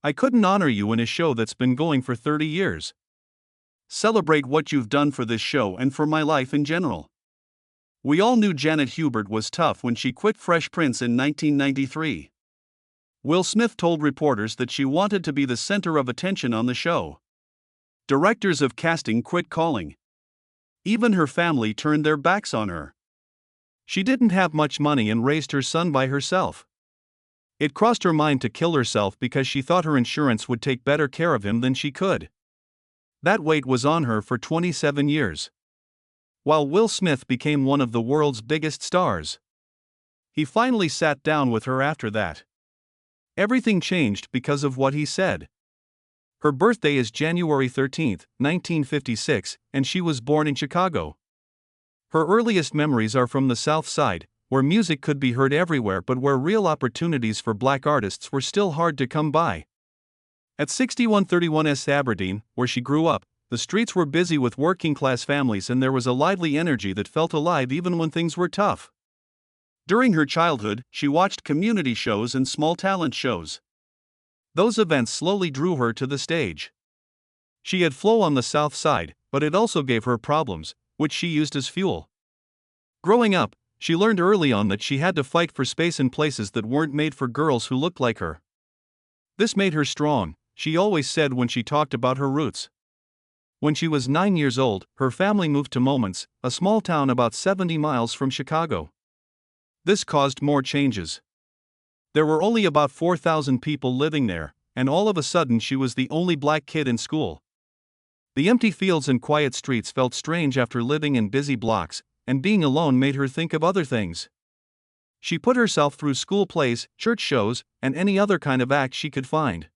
I couldn't honor you in a show that's been going for 30 years. Celebrate what you've done for this show and for my life in general. We all knew Janet Hubert was tough when she quit Fresh Prince in 1993. Will Smith told reporters that she wanted to be the center of attention on the show. Directors of casting quit calling. Even her family turned their backs on her. She didn't have much money and raised her son by herself. It crossed her mind to kill herself because she thought her insurance would take better care of him than she could. That weight was on her for 27 years. While Will Smith became one of the world's biggest stars, he finally sat down with her after that. Everything changed because of what he said. Her birthday is January 13, 1956, and she was born in Chicago. Her earliest memories are from the South Side, where music could be heard everywhere but where real opportunities for black artists were still hard to come by. At 6131 S. Aberdeen, where she grew up, the streets were busy with working-class families and there was a lively energy that felt alive even when things were tough. During her childhood, she watched community shows and small talent shows. Those events slowly drew her to the stage. She had flow on the South Side, but it also gave her problems, which she used as fuel. Growing up, she learned early on that she had to fight for space in places that weren't made for girls who looked like her. This made her strong, she always said when she talked about her roots. When she was 9 years old, her family moved to Momence, a small town about 70 miles from Chicago. This caused more changes. There were only about 4,000 people living there, and all of a sudden she was the only black kid in school. The empty fields and quiet streets felt strange after living in busy blocks, and being alone made her think of other things. She put herself through school plays, church shows, and any other kind of act she could find.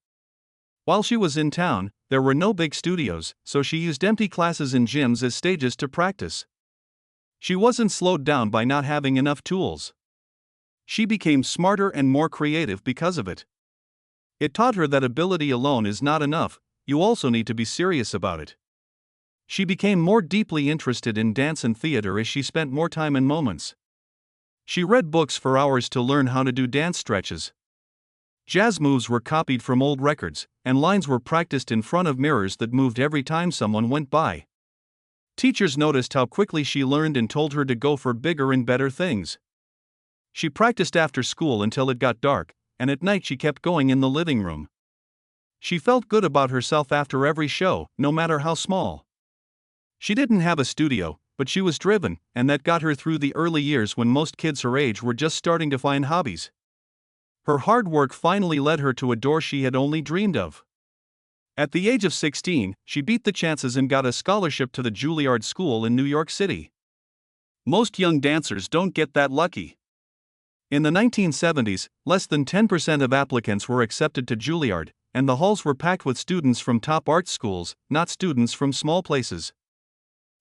While she was in town, there were no big studios, so she used empty classes in gyms as stages to practice. She wasn't slowed down by not having enough tools. She became smarter and more creative because of it. It taught her that ability alone is not enough, you also need to be serious about it. She became more deeply interested in dance and theater as she spent more time in Momence. She read books for hours to learn how to do dance stretches. Jazz moves were copied from old records, and lines were practiced in front of mirrors that moved every time someone went by. Teachers noticed how quickly she learned and told her to go for bigger and better things. She practiced after school until it got dark, and at night she kept going in the living room. She felt good about herself after every show, no matter how small. She didn't have a studio, but she was driven, and that got her through the early years when most kids her age were just starting to find hobbies. Her hard work finally led her to a door she had only dreamed of. At the age of 16, she beat the chances and got a scholarship to the Juilliard School in New York City. Most young dancers don't get that lucky. In the 1970s, less than 10% of applicants were accepted to Juilliard, and the halls were packed with students from top art schools, not students from small places.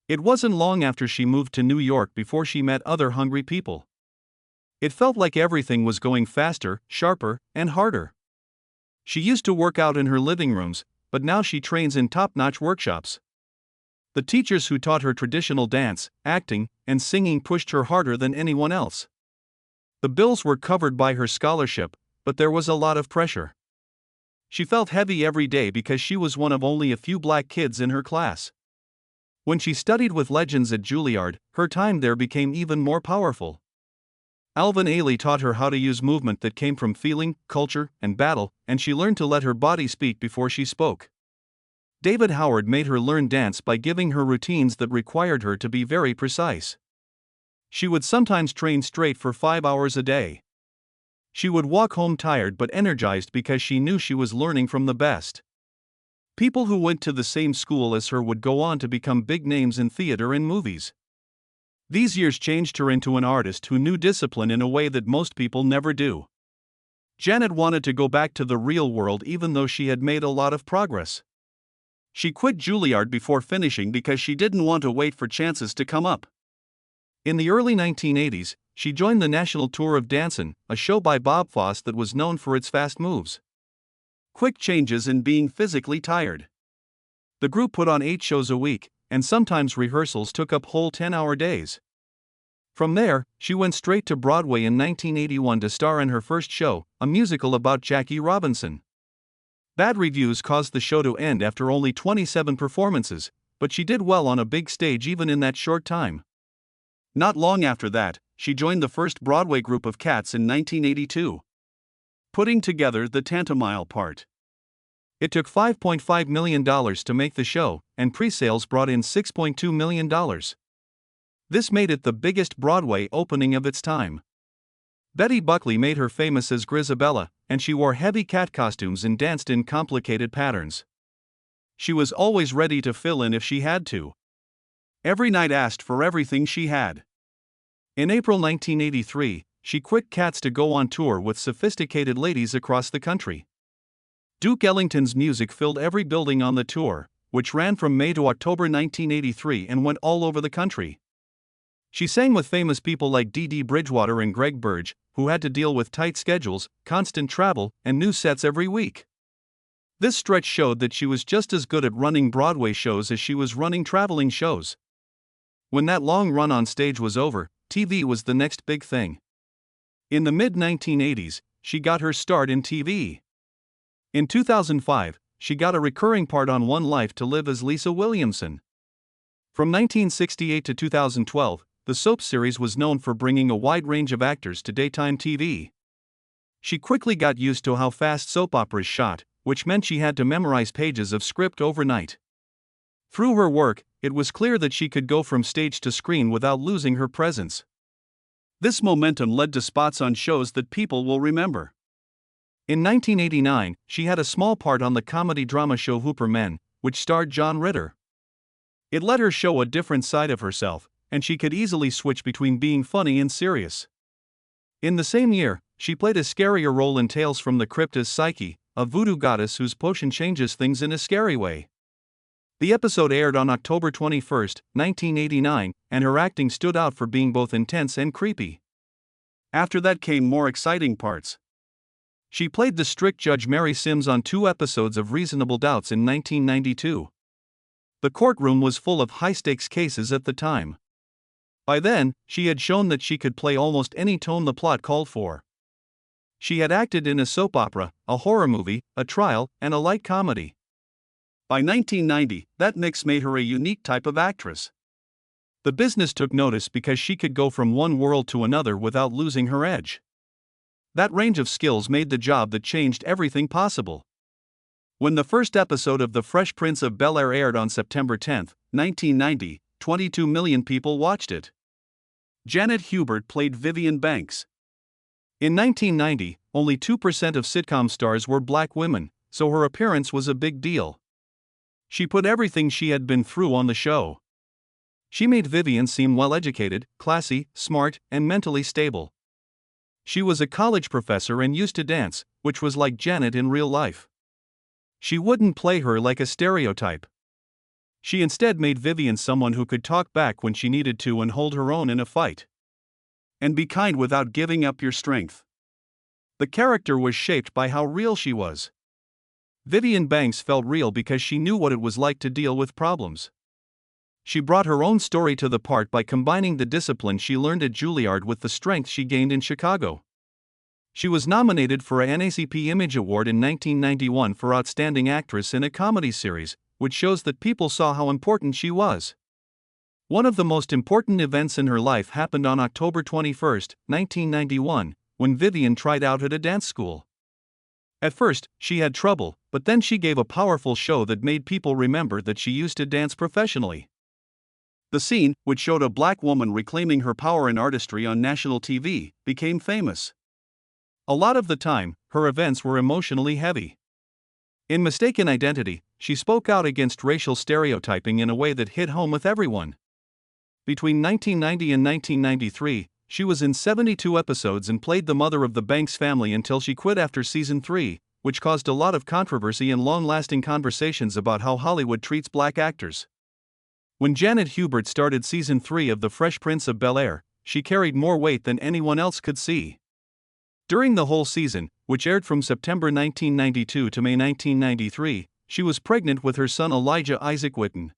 It wasn't long after she moved to New York before she met other hungry people. It felt like everything was going faster, sharper, and harder. She used to work out in her living rooms, but now she trains in top-notch workshops. The teachers who taught her traditional dance, acting, and singing pushed her harder than anyone else. The bills were covered by her scholarship, but there was a lot of pressure. She felt heavy every day because she was one of only a few black kids in her class. When she studied with legends at Juilliard, her time there became even more powerful. Alvin Ailey taught her how to use movement that came from feeling, culture, and battle, and she learned to let her body speak before she spoke. David Howard made her learn dance by giving her routines that required her to be very precise. She would sometimes train straight for 5 hours a day. She would walk home tired but energized because she knew she was learning from the best. People who went to the same school as her would go on to become big names in theater and movies. These years changed her into an artist who knew discipline in a way that most people never do. Janet wanted to go back to the real world even though she had made a lot of progress. She quit Juilliard before finishing because she didn't want to wait for chances to come up. In the early 1980s, she joined the National Tour of Dancin', a show by Bob Fosse that was known for its fast moves, quick changes, and being physically tired. The group put on 8 shows a week, and sometimes rehearsals took up whole 10-hour days. From there, she went straight to Broadway in 1981 to star in her first show, a musical about Jackie Robinson. Bad reviews caused the show to end after only 27 performances, but she did well on a big stage even in that short time. Not long after that, she joined the first Broadway group of Cats in 1982, putting together the Tantomile part. It took $5.5 million to make the show, and pre-sales brought in $6.2 million. This made it the biggest Broadway opening of its time. Betty Buckley made her famous as Grizabella, and she wore heavy cat costumes and danced in complicated patterns. She was always ready to fill in if she had to. Every night asked for everything she had. In April 1983, she quit Cats to go on tour with sophisticated ladies across the country. Duke Ellington's music filled every building on the tour, which ran from May to October 1983 and went all over the country. She sang with famous people like Dee Dee Bridgewater and Greg Burge, who had to deal with tight schedules, constant travel, and new sets every week. This stretch showed that she was just as good at running Broadway shows as she was running traveling shows. When that long run on stage was over, TV was the next big thing. In the mid-1980s, she got her start in TV. In 2005, she got a recurring part on One Life to Live as Lisa Williamson. From 1968 to 2012, the soap series was known for bringing a wide range of actors to daytime TV. She quickly got used to how fast soap operas shot, which meant she had to memorize pages of script overnight. Through her work, it was clear that she could go from stage to screen without losing her presence. This momentum led to spots on shows that people will remember. In 1989, she had a small part on the comedy drama show Hooper Men, which starred John Ritter. It let her show a different side of herself, and she could easily switch between being funny and serious. In the same year, she played a scarier role in Tales from the Crypt as Psyche, a voodoo goddess whose potion changes things in a scary way. The episode aired on October 21, 1989, and her acting stood out for being both intense and creepy. After that came more exciting parts. She played the strict Judge Mary Sims on 2 episodes of Reasonable Doubts in 1992. The courtroom was full of high-stakes cases at the time. By then, she had shown that she could play almost any tone the plot called for. She had acted in a soap opera, a horror movie, a trial, and a light comedy. By 1990, that mix made her a unique type of actress. The business took notice because she could go from one world to another without losing her edge. That range of skills made the job that changed everything possible. When the first episode of The Fresh Prince of Bel-Air aired on September 10, 1990, 22 million people watched it. Janet Hubert played Vivian Banks. In 1990, only 2% of sitcom stars were black women, so her appearance was a big deal. She put everything she had been through on the show. She made Vivian seem well-educated, classy, smart, and mentally stable. She was a college professor and used to dance, which was like Janet in real life. She wouldn't play her like a stereotype. She instead made Vivian someone who could talk back when she needed to and hold her own in a fight. And be kind without giving up your strength. The character was shaped by how real she was. Vivian Banks felt real because she knew what it was like to deal with problems. She brought her own story to the part by combining the discipline she learned at Juilliard with the strength she gained in Chicago. She was nominated for a NAACP Image Award in 1991 for Outstanding Actress in a Comedy Series, which shows that people saw how important she was. One of the most important events in her life happened on October 21, 1991, when Vivian tried out at a dance school. At first, she had trouble, but then she gave a powerful show that made people remember that she used to dance professionally. The scene, which showed a black woman reclaiming her power and artistry on national TV, became famous. A lot of the time, her events were emotionally heavy. In Mistaken Identity, she spoke out against racial stereotyping in a way that hit home with everyone. Between 1990 and 1993, she was in 72 episodes and played the mother of the Banks family until she quit after season 3, which caused a lot of controversy and long-lasting conversations about how Hollywood treats black actors. When Janet Hubert started season 3 of The Fresh Prince of Bel-Air, she carried more weight than anyone else could see. During the whole season, which aired from September 1992 to May 1993, she was pregnant with her son Elijah Isaac Witten.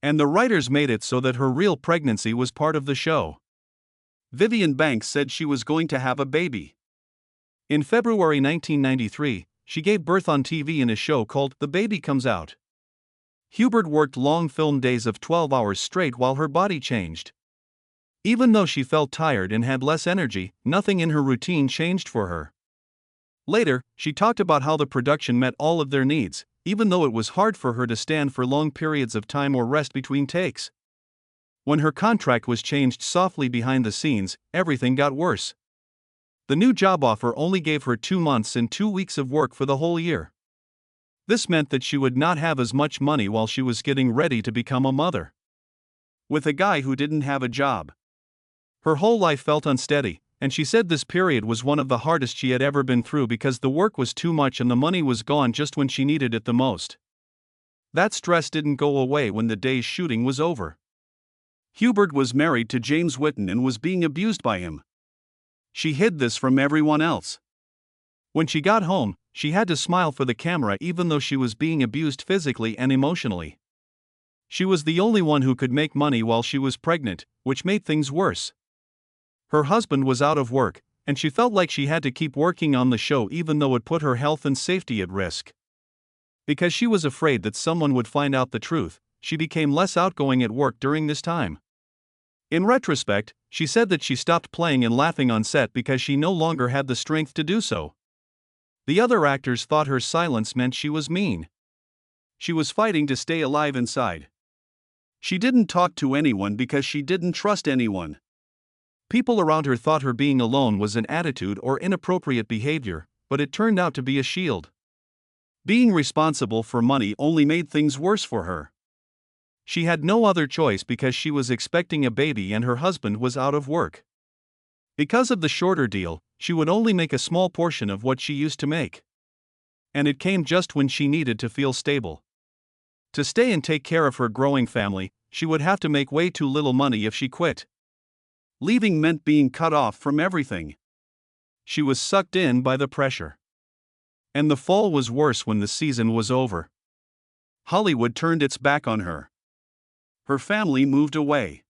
And the writers made it so that her real pregnancy was part of the show. Vivian Banks said she was going to have a baby. In February 1993, she gave birth on TV in a show called The Baby Comes Out. Hubert worked long film days of 12 hours straight while her body changed. Even though she felt tired and had less energy, nothing in her routine changed for her. Later, she talked about how the production met all of their needs, even though it was hard for her to stand for long periods of time or rest between takes. When her contract was changed softly behind the scenes, everything got worse. The new job offer only gave her 2 months and 2 weeks of work for the whole year. This meant that she would not have as much money while she was getting ready to become a mother. With a guy who didn't have a job. Her whole life felt unsteady, and she said this period was one of the hardest she had ever been through because the work was too much and the money was gone just when she needed it the most. That stress didn't go away when the day's shooting was over. Hubert was married to James Whitten and was being abused by him. She hid this from everyone else. When she got home, she had to smile for the camera even though she was being abused physically and emotionally. She was the only one who could make money while she was pregnant, which made things worse. Her husband was out of work, and she felt like she had to keep working on the show even though it put her health and safety at risk. Because she was afraid that someone would find out the truth, she became less outgoing at work during this time. In retrospect, she said that she stopped playing and laughing on set because she no longer had the strength to do so. The other actors thought her silence meant she was mean. She was fighting to stay alive inside. She didn't talk to anyone because she didn't trust anyone. People around her thought her being alone was an attitude or inappropriate behavior, but it turned out to be a shield. Being responsible for money only made things worse for her. She had no other choice because she was expecting a baby and her husband was out of work. Because of the shorter deal, she would only make a small portion of what she used to make. And it came just when she needed to feel stable. To stay and take care of her growing family, she would have to make way too little money if she quit. Leaving meant being cut off from everything. She was sucked in by the pressure. And the fall was worse when the season was over. Hollywood turned its back on her. Her family moved away.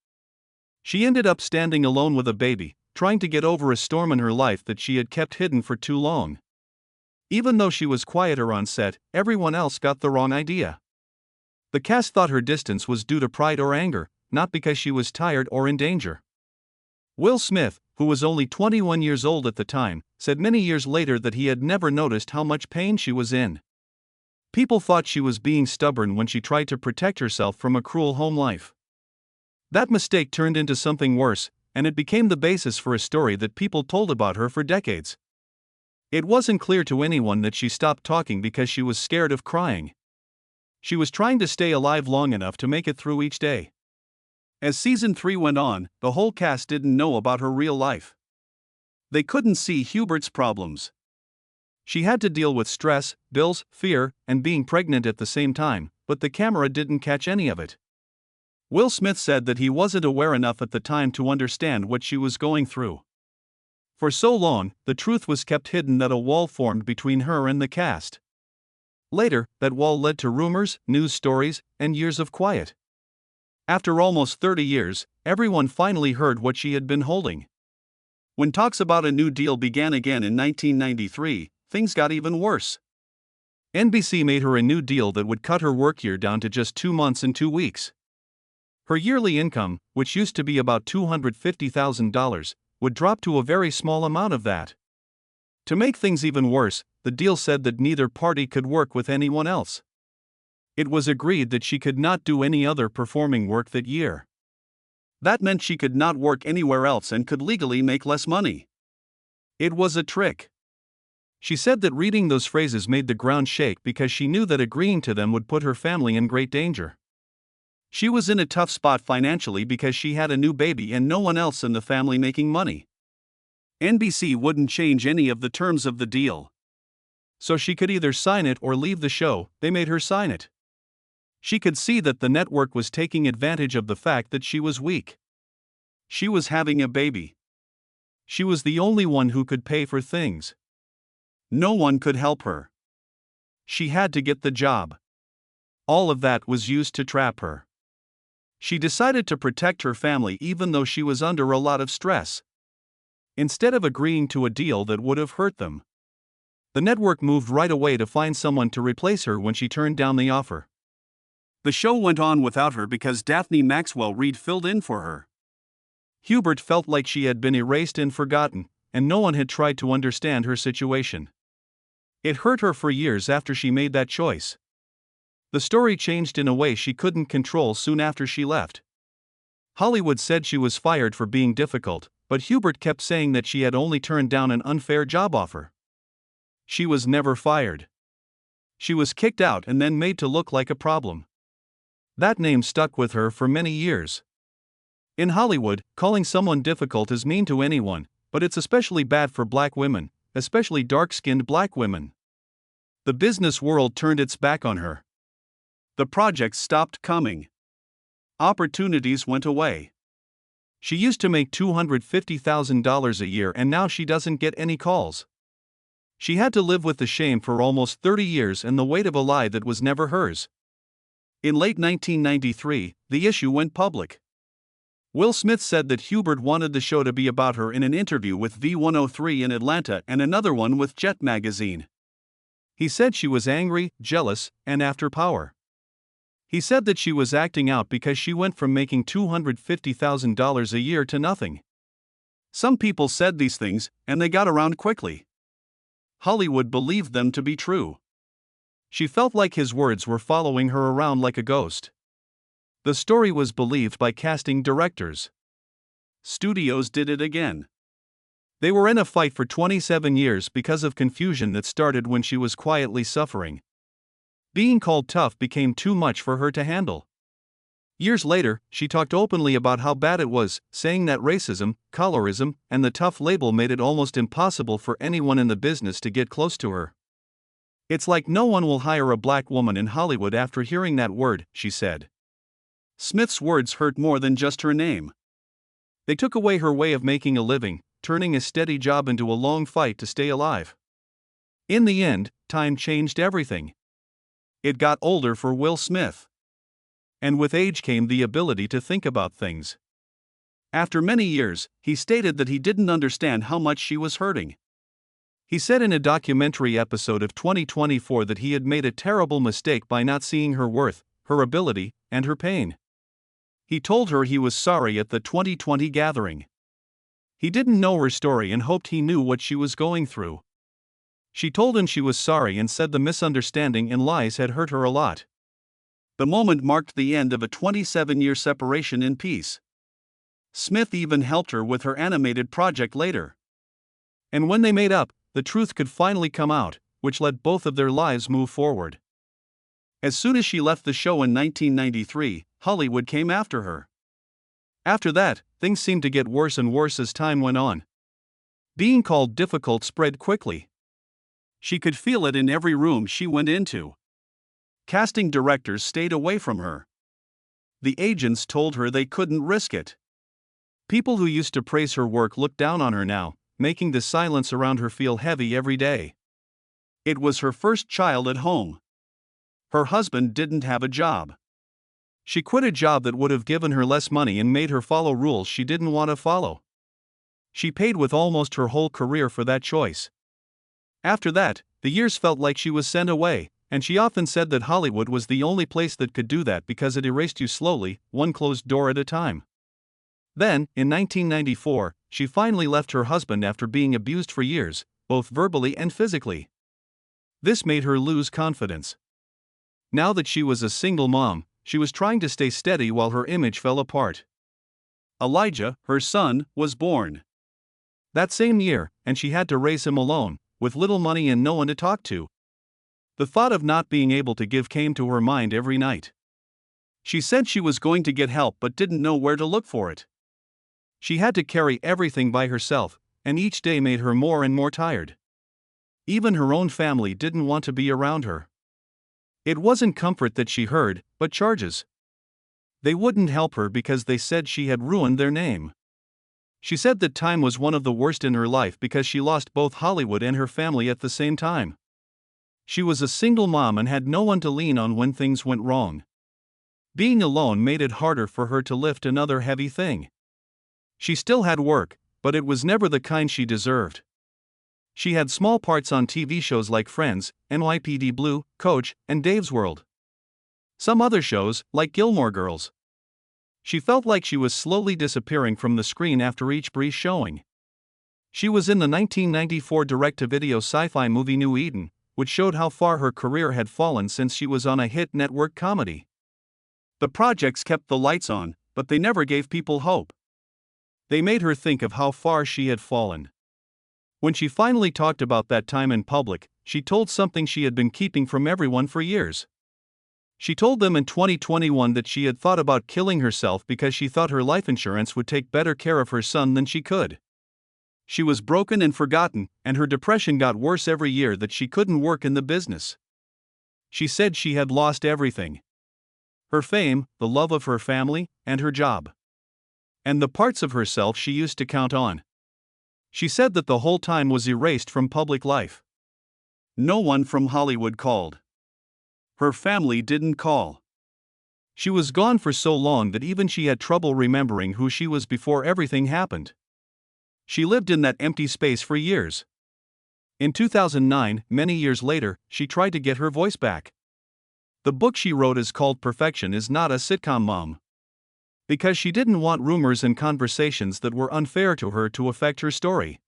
She ended up standing alone with a baby, trying to get over a storm in her life that she had kept hidden for too long. Even though she was quieter on set, everyone else got the wrong idea. The cast thought her distance was due to pride or anger, not because she was tired or in danger. Will Smith, who was only 21 years old at the time, said many years later that he had never noticed how much pain she was in. People thought she was being stubborn when she tried to protect herself from a cruel home life. That mistake turned into something worse, and it became the basis for a story that people told about her for decades. It wasn't clear to anyone that she stopped talking because she was scared of crying. She was trying to stay alive long enough to make it through each day. As season 3 went on, the whole cast didn't know about her real life. They couldn't see Hubert's problems. She had to deal with stress, bills, fear, and being pregnant at the same time, but the camera didn't catch any of it. Will Smith said that he wasn't aware enough at the time to understand what she was going through. For so long, the truth was kept hidden that a wall formed between her and the cast. Later, that wall led to rumors, news stories, and years of quiet. After almost 30 years, everyone finally heard what she had been holding. When talks about a new deal began again in 1993, things got even worse. NBC made her a new deal that would cut her work year down to just 2 months and 2 weeks. Her yearly income, which used to be about $250,000, would drop to a very small amount of that. To make things even worse, the deal said that neither party could work with anyone else. It was agreed that she could not do any other performing work that year. That meant she could not work anywhere else and could legally make less money. It was a trick. She said that reading those phrases made the ground shake because she knew that agreeing to them would put her family in great danger. She was in a tough spot financially because she had a new baby and no one else in the family making money. NBC wouldn't change any of the terms of the deal. So she could either sign it or leave the show. They made her sign it. She could see that the network was taking advantage of the fact that she was weak. She was having a baby. She was the only one who could pay for things. No one could help her. She had to get the job. All of that was used to trap her. She decided to protect her family even though she was under a lot of stress. Instead of agreeing to a deal that would have hurt them. The network moved right away to find someone to replace her when she turned down the offer. The show went on without her because Daphne Maxwell Reid filled in for her. Hubert felt like she had been erased and forgotten, and no one had tried to understand her situation. It hurt her for years after she made that choice. The story changed in a way she couldn't control soon after she left. Hollywood said she was fired for being difficult, but Hubert kept saying that she had only turned down an unfair job offer. She was never fired. She was kicked out and then made to look like a problem. That name stuck with her for many years. In Hollywood, calling someone difficult is mean to anyone, but it's especially bad for black women, especially dark-skinned black women. The business world turned its back on her. The projects stopped coming. Opportunities went away. She used to make $250,000 a year and now she doesn't get any calls. She had to live with the shame for almost 30 years and the weight of a lie that was never hers. In late 1993, the issue went public. Will Smith said that Hubert wanted the show to be about her in an interview with V103 in Atlanta and another one with Jet magazine. He said she was angry, jealous, and after power. He said that she was acting out because she went from making $250,000 a year to nothing. Some people said these things, and they got around quickly. Hollywood believed them to be true. She felt like his words were following her around like a ghost. The story was believed by casting directors. Studios did it again. They were in a fight for 27 years because of confusion that started when she was quietly suffering. Being called tough became too much for her to handle. Years later, she talked openly about how bad it was, saying that racism, colorism, and the tough label made it almost impossible for anyone in the business to get close to her. It's like no one will hire a black woman in Hollywood after hearing that word, she said. Smith's words hurt more than just her name. They took away her way of making a living, turning a steady job into a long fight to stay alive. In the end, time changed everything. It got older for Will Smith. And with age came the ability to think about things. After many years, he stated that he didn't understand how much she was hurting. He said in a documentary episode of 2024 that he had made a terrible mistake by not seeing her worth, her ability, and her pain. He told her he was sorry at the 2020 gathering. He didn't know her story and hoped he knew what she was going through. She told him she was sorry and said the misunderstanding and lies had hurt her a lot. The moment marked the end of a 27-year separation in peace. Smith even helped her with her animated project later. And when they made up, the truth could finally come out, which let both of their lives move forward. As soon as she left the show in 1993, Hollywood came after her. After that, things seemed to get worse and worse as time went on. Being called difficult spread quickly. She could feel it in every room she went into. Casting directors stayed away from her. The agents told her they couldn't risk it. People who used to praise her work looked down on her now, making the silence around her feel heavy every day. It was her first child at home. Her husband didn't have a job. She quit a job that would have given her less money and made her follow rules she didn't want to follow. She paid with almost her whole career for that choice. After that, the years felt like she was sent away, and she often said that Hollywood was the only place that could do that because it erased you slowly, one closed door at a time. Then, in 1994, she finally left her husband after being abused for years, both verbally and physically. This made her lose confidence. Now that she was a single mom, she was trying to stay steady while her image fell apart. Elijah, her son, was born that same year, and she had to raise him alone, with little money and no one to talk to. The thought of not being able to give came to her mind every night. She said she was going to get help but didn't know where to look for it. She had to carry everything by herself, and each day made her more and more tired. Even her own family didn't want to be around her. It wasn't comfort that she heard, but charges. They wouldn't help her because they said she had ruined their name. She said that time was one of the worst in her life because she lost both Hollywood and her family at the same time. She was a single mom and had no one to lean on when things went wrong. Being alone made it harder for her to lift another heavy thing. She still had work, but it was never the kind she deserved. She had small parts on TV shows like Friends, NYPD Blue, Coach, and Dave's World. Some other shows, like Gilmore Girls. She felt like she was slowly disappearing from the screen after each brief showing. She was in the 1994 direct-to-video sci-fi movie New Eden, which showed how far her career had fallen since she was on a hit network comedy. The projects kept the lights on, but they never gave people hope. They made her think of how far she had fallen. When she finally talked about that time in public, she told something she had been keeping from everyone for years. She told them in 2021 that she had thought about killing herself because she thought her life insurance would take better care of her son than she could. She was broken and forgotten, and her depression got worse every year that she couldn't work in the business. She said she had lost everything. Her fame, the love of her family, and her job. And the parts of herself she used to count on. She said that the whole time was erased from public life. No one from Hollywood called. Her family didn't call. She was gone for so long that even she had trouble remembering who she was before everything happened. She lived in that empty space for years. In 2009, many years later, she tried to get her voice back. The book she wrote is called Perfection Is Not a Sitcom Mom. Because she didn't want rumors and conversations that were unfair to her to affect her story.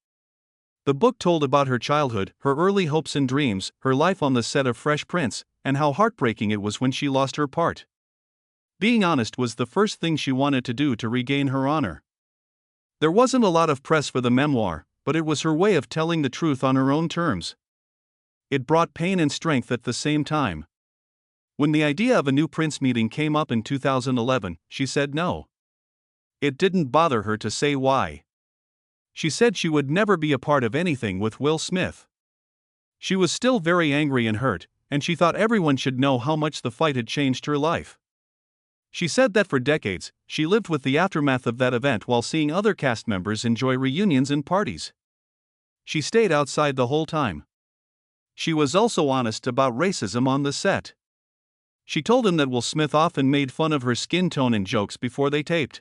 The book told about her childhood, her early hopes and dreams, her life on the set of Fresh Prince, and how heartbreaking it was when she lost her part. Being honest was the first thing she wanted to do to regain her honor. There wasn't a lot of press for the memoir, but it was her way of telling the truth on her own terms. It brought pain and strength at the same time. When the idea of a new Prince meeting came up in 2011, she said no. It didn't bother her to say why. She said she would never be a part of anything with Will Smith. She was still very angry and hurt, and she thought everyone should know how much the fight had changed her life. She said that for decades, she lived with the aftermath of that event while seeing other cast members enjoy reunions and parties. She stayed outside the whole time. She was also honest about racism on the set. She told him that Will Smith often made fun of her skin tone in jokes before they taped.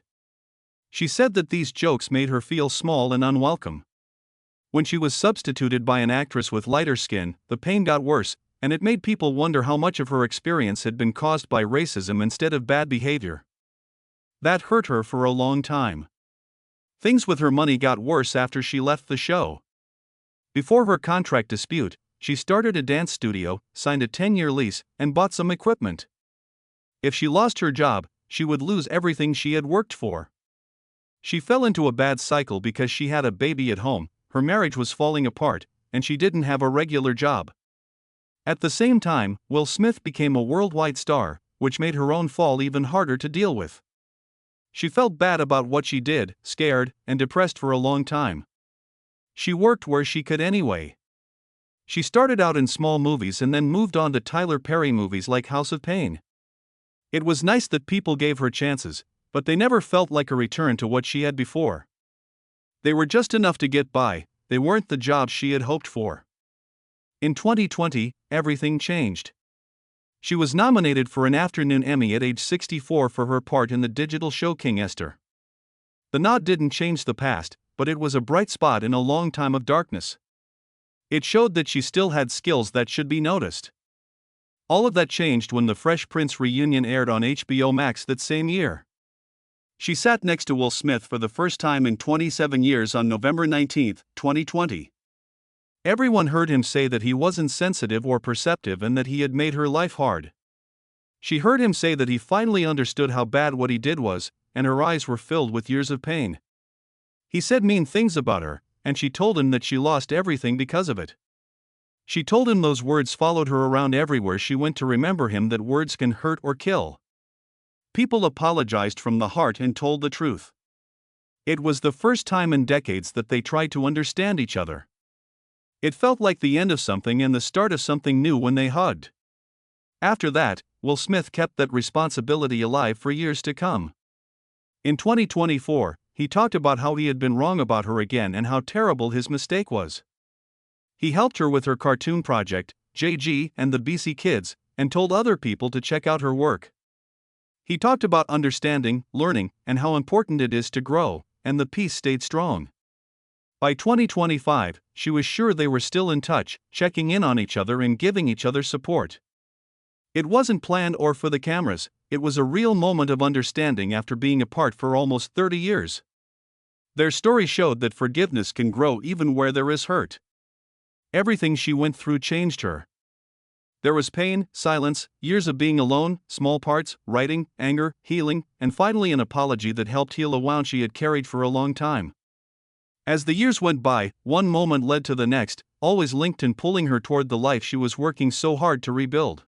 She said that these jokes made her feel small and unwelcome. When she was substituted by an actress with lighter skin, the pain got worse, and it made people wonder how much of her experience had been caused by racism instead of bad behavior. That hurt her for a long time. Things with her money got worse after she left the show. Before her contract dispute, she started a dance studio, signed a 10-year lease, and bought some equipment. If she lost her job, she would lose everything she had worked for. She fell into a bad cycle because she had a baby at home, her marriage was falling apart, and she didn't have a regular job. At the same time, Will Smith became a worldwide star, which made her own fall even harder to deal with. She felt bad about what she did, scared, and depressed for a long time. She worked where she could anyway. She started out in small movies and then moved on to Tyler Perry movies like House of Pain. It was nice that people gave her chances, but they never felt like a return to what she had before. They were just enough to get by, they weren't the jobs she had hoped for. In 2020, everything changed. She was nominated for an afternoon Emmy at age 64 for her part in the digital show King Esther. The nod didn't change the past, but it was a bright spot in a long time of darkness. It showed that she still had skills that should be noticed. All of that changed when the Fresh Prince reunion aired on HBO Max that same year. She sat next to Will Smith for the first time in 27 years on November 19, 2020. Everyone heard him say that he wasn't sensitive or perceptive and that he had made her life hard. She heard him say that he finally understood how bad what he did was, and her eyes were filled with years of pain. He said mean things about her, and she told him that she lost everything because of it. She told him those words followed her around everywhere she went to remember him, that words can hurt or kill. People apologized from the heart and told the truth. It was the first time in decades that they tried to understand each other. It felt like the end of something and the start of something new when they hugged. After that, Will Smith kept that responsibility alive for years to come. In 2024, he talked about how he had been wrong about her again and how terrible his mistake was. He helped her with her cartoon project, JG and the BC Kids, and told other people to check out her work. He talked about understanding, learning, and how important it is to grow, and the peace stayed strong. By 2025, she was sure they were still in touch, checking in on each other and giving each other support. It wasn't planned or for the cameras, it was a real moment of understanding after being apart for almost 30 years. Their story showed that forgiveness can grow even where there is hurt. Everything she went through changed her. There was pain, silence, years of being alone, small parts, writing, anger, healing, and finally an apology that helped heal a wound she had carried for a long time. As the years went by, one moment led to the next, always linked and pulling her toward the life she was working so hard to rebuild.